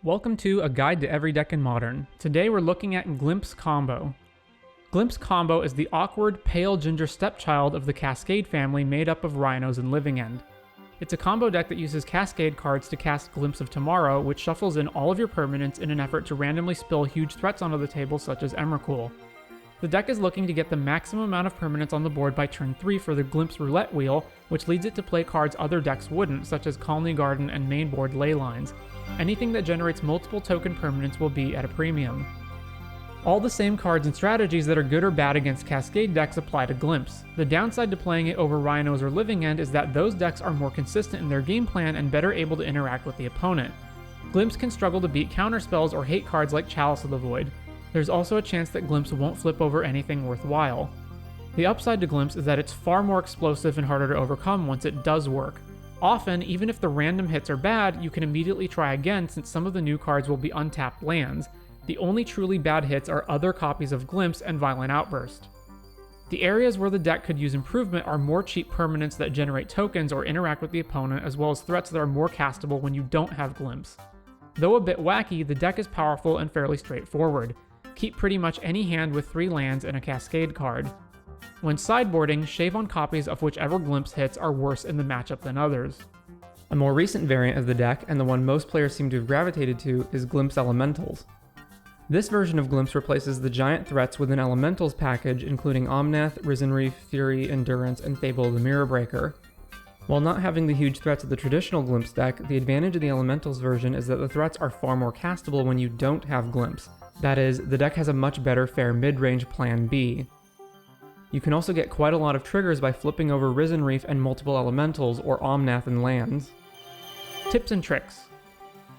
Welcome to A Guide to Every Deck in Modern. Today we're looking at Glimpse Combo. Glimpse Combo is the awkward, pale ginger stepchild of the Cascade family made up of Rhinos and Living End. It's a combo deck that uses Cascade cards to cast Glimpse of Tomorrow, which shuffles in all of your permanents in an effort to randomly spill huge threats onto the table such as Emrakul. The deck is looking to get the maximum amount of permanents on the board by turn 3 for the Glimpse Roulette Wheel, which leads it to play cards other decks wouldn't, such as Colony Garden and mainboard Ley Lines. Anything that generates multiple token permanents will be at a premium. All the same cards and strategies that are good or bad against Cascade decks apply to Glimpse. The downside to playing it over Rhinos or Living End is that those decks are more consistent in their game plan and better able to interact with the opponent. Glimpse can struggle to beat counterspells or hate cards like Chalice of the Void. There's also a chance that Glimpse won't flip over anything worthwhile. The upside to Glimpse is that it's far more explosive and harder to overcome once it does work. Often, even if the random hits are bad, you can immediately try again since some of the new cards will be untapped lands. The only truly bad hits are other copies of Glimpse and Violent Outburst. The areas where the deck could use improvement are more cheap permanents that generate tokens or interact with the opponent, as well as threats that are more castable when you don't have Glimpse. Though a bit wacky, the deck is powerful and fairly straightforward. Keep pretty much any hand with 3 lands and a Cascade card. When sideboarding, shave on copies of whichever Glimpse hits are worse in the matchup than others. A more recent variant of the deck, and the one most players seem to have gravitated to, is Glimpse Elementals. This version of Glimpse replaces the giant threats with an Elementals package, including Omnath, Risen Reef, Fury, Endurance, and Fable of the Mirror Breaker. While not having the huge threats of the traditional Glimpse deck, the advantage of the Elementals version is that the threats are far more castable when you don't have Glimpse. That is, the deck has a much better fair mid-range plan B. You can also get quite a lot of triggers by flipping over Risen Reef and multiple Elementals or Omnath and lands. Tips and tricks.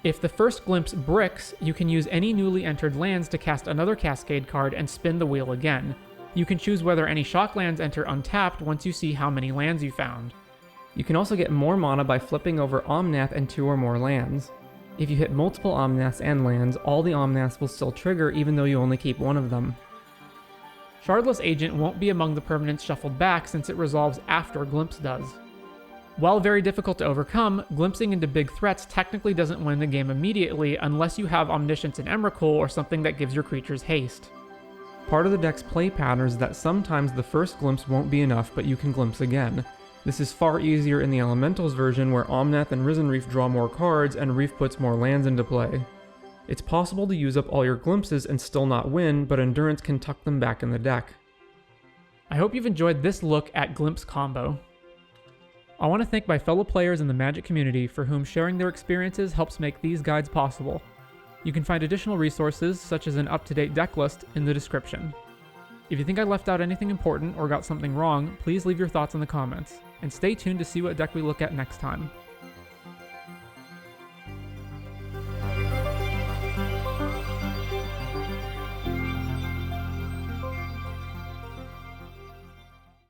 If the first Glimpse bricks, you can use any newly entered lands to cast another Cascade card and spin the wheel again. You can choose whether any shock lands enter untapped once you see how many lands you found. You can also get more mana by flipping over Omnath and 2 or more lands. If you hit multiple Omnaths and lands, all the Omnaths will still trigger even though you only keep one of them. Shardless Agent won't be among the permanents shuffled back since it resolves after Glimpse does. While very difficult to overcome, glimpsing into big threats technically doesn't win the game immediately unless you have Omniscience and Emrakul or something that gives your creatures haste. Part of the deck's play pattern is that sometimes the first Glimpse won't be enough, but you can Glimpse again. This is far easier in the Elementals version where Omnath and Risen Reef draw more cards and Reef puts more lands into play. It's possible to use up all your Glimpses and still not win, but Endurance can tuck them back in the deck. I hope you've enjoyed this look at Glimpse Combo. I want to thank my fellow players in the Magic community for whom sharing their experiences helps make these guides possible. You can find additional resources, such as an up-to-date deck list, in the description. If you think I left out anything important or got something wrong, please leave your thoughts in the comments, and stay tuned to see what deck we look at next time.